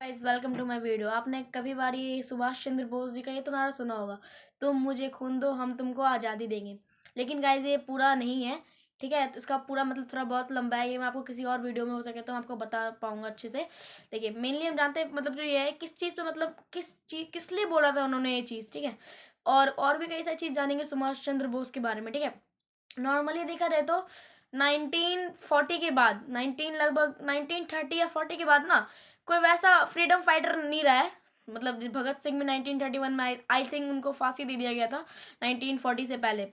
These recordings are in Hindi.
Guys welcome to my video. आपने कभी बार ये सुभाष चंद्र बोस जी का ये तो नारा सुना होगा, तुम मुझे खून दो हम तुमको आज़ादी देंगे। लेकिन गाइस ये पूरा नहीं है, ठीक है। तो इसका पूरा मतलब थोड़ा बहुत लंबा है, ये मैं आपको किसी और वीडियो में हो सके तो मैं आपको बता पाऊंगा अच्छे से। देखिए मेनली हम जानते हैं मतलब जो ये है किस चीज़ पे मतलब किस लिए बोला था उन्होंने ये चीज़, ठीक है। और भी कई सारी चीज़ जानेंगे सुभाष चंद्र बोस के बारे में, ठीक है। नॉर्मली देखा जाए तो 1940 के बाद, 1930 या 40 के बाद ना कोई वैसा फ्रीडम फाइटर नहीं रहा है। मतलब भगत सिंह में 1931 में आई थिंक उनको फांसी दे दिया गया था 1940 से पहले।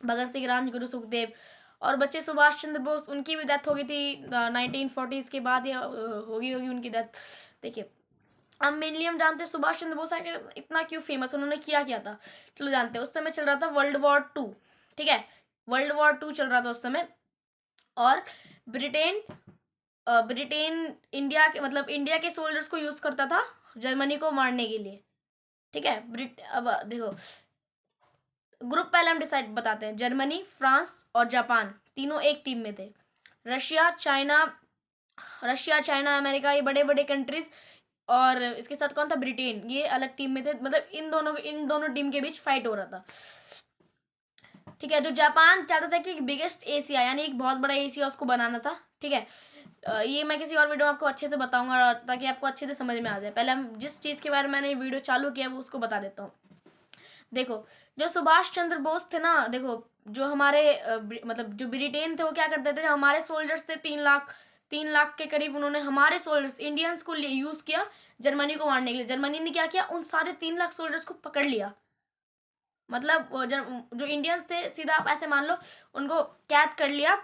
भगत सिंह, राजगुरु, सुखदेव और बच्चे सुभाष चंद्र बोस, उनकी भी डेथ हो गई थी 1940 के बाद, या होगी होगी उनकी डेथ। देखिए अब मेनली हम जानते हैं सुभाष चंद्र बोस आखिर इतना क्यों फेमस, उन्होंने किया क्या था। चलो जानते हैं। उस समय चल रहा था वर्ल्ड वॉर 2, ठीक है। वर्ल्ड वॉर 2 चल रहा था उस समय। और ब्रिटेन ब्रिटेन इंडिया के मतलब इंडिया के सोल्जर्स को यूज करता था जर्मनी को मारने के लिए, ठीक है। अब देखो ग्रुप पहले हम डिसाइड बताते हैं। जर्मनी, फ्रांस और जापान तीनों एक टीम में थे। रशिया चाइना अमेरिका, ये बड़े बड़े कंट्रीज, और इसके साथ कौन था, ब्रिटेन, ये अलग टीम में थे। मतलब इन दोनों टीम के बीच फाइट हो रहा था, ठीक है। जो जापान चाहता था कि बिगेस्ट एशिया यानी एक बहुत बड़ा एशिया उसको बनाना था, ठीक है। ये मैं किसी और वीडियो में आपको अच्छे से बताऊंगा ताकि आपको अच्छे से समझ में आ जाए। पहले हम जिस चीज़ के बारे में मैंने वीडियो चालू किया वो उसको बता देता हूँ। देखो जो सुभाष चंद्र बोस थे ना, देखो जो हमारे मतलब जो ब्रिटेन थे वो क्या करते थे, हमारे सोल्जर्स थे 3 लाख के करीब, उन्होंने हमारे सोल्जर्स इंडियंस को यूज किया जर्मनी को मारने के लिए। जर्मनी ने क्या किया, उन सारे 3 लाख सोल्जर्स को पकड़ लिया। मतलब जो इंडियंस थे, सीधा आप ऐसे मान लो, उनको कैद कर लिया।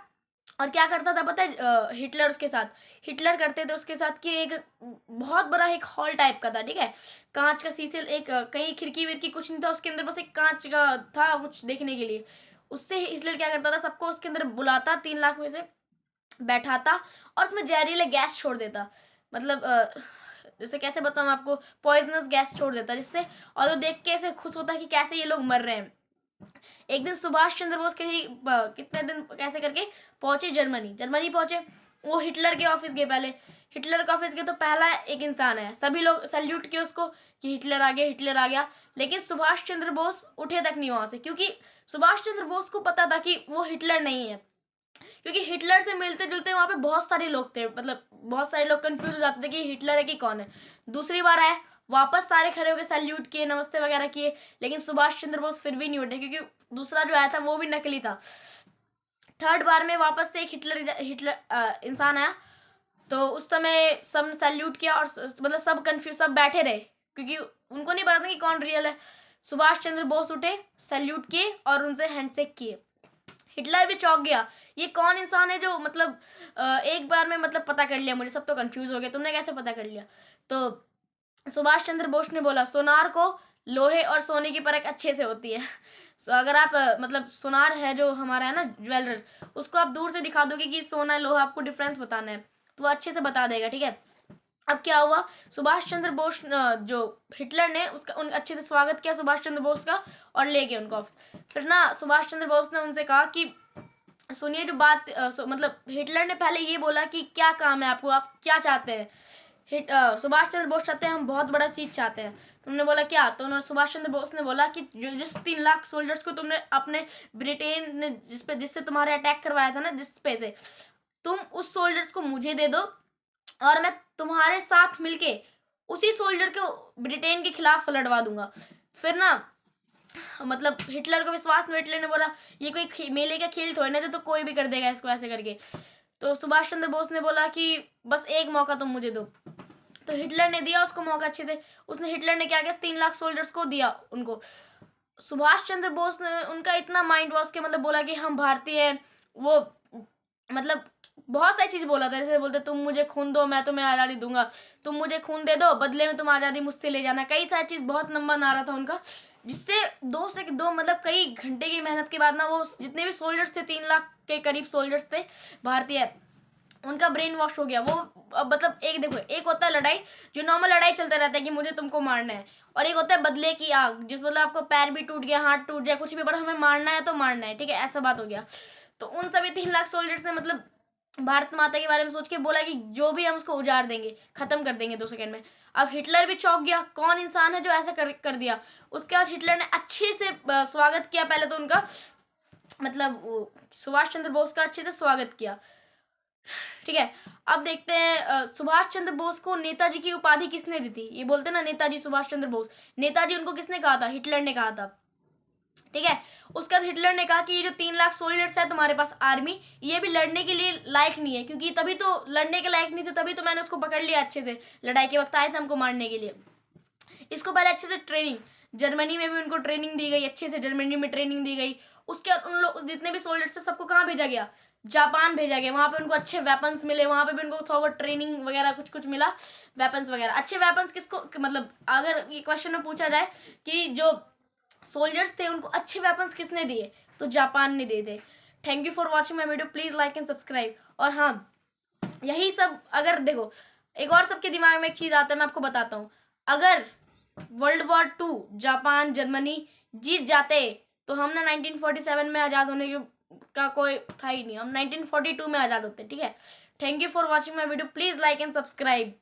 और क्या करता था पता है, हिटलर उसके साथ, हिटलर करते थे उसके साथ कि एक बहुत बड़ा एक हॉल टाइप का था, ठीक है। कांच का शीशे, एक कहीं खिड़की विड़की कुछ नहीं था उसके अंदर, बस एक कांच का था कुछ देखने के लिए। उससे हिटलर क्या करता था, सबको उसके अंदर बुलाता, 3 लाख में से बैठाता और उसमें जहरीले गैस छोड़ देता। मतलब जैसे कैसे बताऊँ आपको, पॉइजनस गैस छोड़ देता जिससे, और वो देख के ऐसे खुश होता कि कैसे ये लोग मर रहे हैं। एक दिन सुभाष चंद्र बोस के ही कितने दिन कैसे करके पहुंचे जर्मनी पहुंचे। वो हिटलर के ऑफिस गए। पहले हिटलर के ऑफिस गए तो पहला एक इंसान है, सभी लोग सैल्यूट किए उसको कि हिटलर आ गया, हिटलर आ गया। लेकिन सुभाष चंद्र बोस उठे तक नहीं वहां से, क्योंकि सुभाष चंद्र बोस को पता था कि वो हिटलर नहीं है। क्योंकि हिटलर से मिलते जुलते वहां पे बहुत सारे लोग थे, मतलब बहुत सारे लोग कंफ्यूज हो जाते थे कि हिटलर है कि कौन है। दूसरी बार आए, वापस सारे खड़े होकर सैल्यूट किए, नमस्ते वगैरह किए, लेकिन सुभाष चंद्र बोस फिर भी नहीं उठे, क्योंकि दूसरा जो आया था वो भी नकली था। थर्ड बार में वापस से एक हिटलर इंसान आया, तो उस समय सब सैल्यूट किया और मतलब सब कंफ्यूज, सब बैठे रहे क्योंकि उनको नहीं पता था कि कौन रियल है। सुभाष चंद्र बोस उठे, सैल्यूट किए और उनसे हैंडशेक किए। हिटलर भी चौंक गया, ये कौन इंसान है जो मतलब एक बार में मतलब पता कर लिया मुझे, सब तो कंफ्यूज हो गए, तुमने कैसे पता कर लिया। तो सुभाष चंद्र बोस ने बोला, सोनार को लोहे और सोने की परख अच्छे से होती है। अगर आप मतलब सोनार है जो हमारा है ना ज्वेलर, उसको आप दूर से दिखा दोगे कि सोना लोहा, आपको डिफरेंस बताना है तो वो अच्छे से बता देगा, ठीक है। अब क्या हुआ, सुभाष चंद्र बोस जो हिटलर ने उसका उन अच्छे से स्वागत किया सुभाष चंद्र बोस का और ले गए उनको। फिर ना सुभाष चंद्र बोस ने उनसे कहा कि सुनिए जो बात मतलब हिटलर ने पहले ये बोला कि क्या काम है आपको, आप क्या चाहते हैं। सुभाष चंद्र बोस चाहते हैं हम बहुत बड़ा चीज चाहते हैं। तुमने बोला क्या, तो उन्होंने सुभाष चंद्र बोस ने बोला कि जिस 3 लाख सोल्जर्स को तुमने अपने ब्रिटेन ने जिससे तुम्हारे अटैक करवाया था ना, जिस पे से, तुम उस सोल्जर्स को मुझे दे दो और मैं तुम्हारे साथ मिलके उसी सोल्जर को ब्रिटेन के खिलाफ लड़वा दूंगा। फिर ना मतलब हिटलर को विश्वास में, हिटलर ने बोला ये कोई मेले का खेल थोड़ी ना जो तो कोई भी कर देगा इसको ऐसे करके। तो सुभाष चंद्र बोस ने बोला कि बस एक मौका तुम मुझे दो। तो हिटलर ने दिया उसको मौका अच्छे से। हिटलर ने क्या किया, 3 लाख सोल्जर्स को दिया उनको। सुभाष चंद्र बोस ने, उनका इतना माइंड वॉश के मतलब बोला कि हम भारतीय हैं, वो मतलब बहुत सारी चीज बोला था, जैसे बोलते तुम मुझे खून दो मैं तुम्हें आज़ादी दूंगा, तुम मुझे खून दे दो बदले में तुम आज़ादी मुझसे ले जाना, कई सारी चीज, बहुत लंबा नारा था उनका। जिससे 2 मतलब कई घंटे की मेहनत के बाद ना वो जितने भी सोल्जर्स थे, 3 लाख के करीब सोल्जर्स थे भारतीय, उनका ब्रेन वॉश हो गया। वो अब मतलब एक देखो, एक होता है लड़ाई जो नॉर्मल लड़ाई चलता रहता है कि मुझे तुमको मारना है, और एक होता है बदले की आग, जिस मतलब आपको पैर भी टूट गया, हाथ टूट जाए, कुछ भी, पर हमें मारना है तो मारना है, ठीक है, ऐसा बात हो गया। तो उन सभी 3 लाख सोल्जर्स ने मतलब भारत माता के बारे में सोच के बोला कि जो भी हम उसको उजाड़ देंगे, खत्म कर देंगे 2 सेकंड में। अब हिटलर भी चौंक गया, कौन इंसान है जो ऐसा कर दिया। उसके बाद हिटलर ने अच्छे से स्वागत किया, पहले तो उनका मतलब सुभाष चंद्र बोस का अच्छे से स्वागत किया। ठीक है, अब देखते हैं सुभाष चंद्र बोस को नेताजी की उपाधि किसने दी थी। ये बोलते हैं ना नेताजी सुभाष चंद्र बोस, नेताजी उनको किसने कहा था, हिटलर ने कहा था। ठीक है, उसके बाद हिटलर ने कहा कि ये जो 3 लाख सोल्जर्स है तुम्हारे पास आर्मी, ये भी लड़ने के लिए लायक नहीं है, क्योंकि तभी तो लड़ने के लायक नहीं थे, तभी तो मैंने उसको पकड़ लिया अच्छे से, लड़ाई के वक्त आए थे हमको मारने के लिए। इसको पहले अच्छे से ट्रेनिंग, जर्मनी में भी उनको ट्रेनिंग दी गई, अच्छे से जर्मनी में ट्रेनिंग दी गई। उसके बाद उन लोग जितने भी सोल्जर्स थे सबको कहाँ भेजा गया, जापान भेजा गया। वहाँ पे उनको अच्छे वेपन्स मिले, वहाँ पे भी उनको थोड़ा बहुत ट्रेनिंग वगैरह कुछ कुछ मिला, वेपन्स वगैरह। अच्छे वेपन्स किसको, मतलब अगर ये क्वेश्चन में पूछा जाए कि जो सोल्जर्स थे उनको अच्छे वेपन्स किसने दिए, तो जापान ने दिए थे। Thank you for watching my video, please like and subscribe. और हाँ, यही सब अगर देखो, एक और सबके दिमाग में एक चीज़ आता है, मैं आपको बताता हूँ। अगर वर्ल्ड वॉर 2 जापान जर्मनी जीत जाते तो हम ना 1947 में आज़ाद होने का कोई था ही नहीं, हम 1942 में आज़ाद होते। ठीक है, thank you for watching my video, please like and subscribe.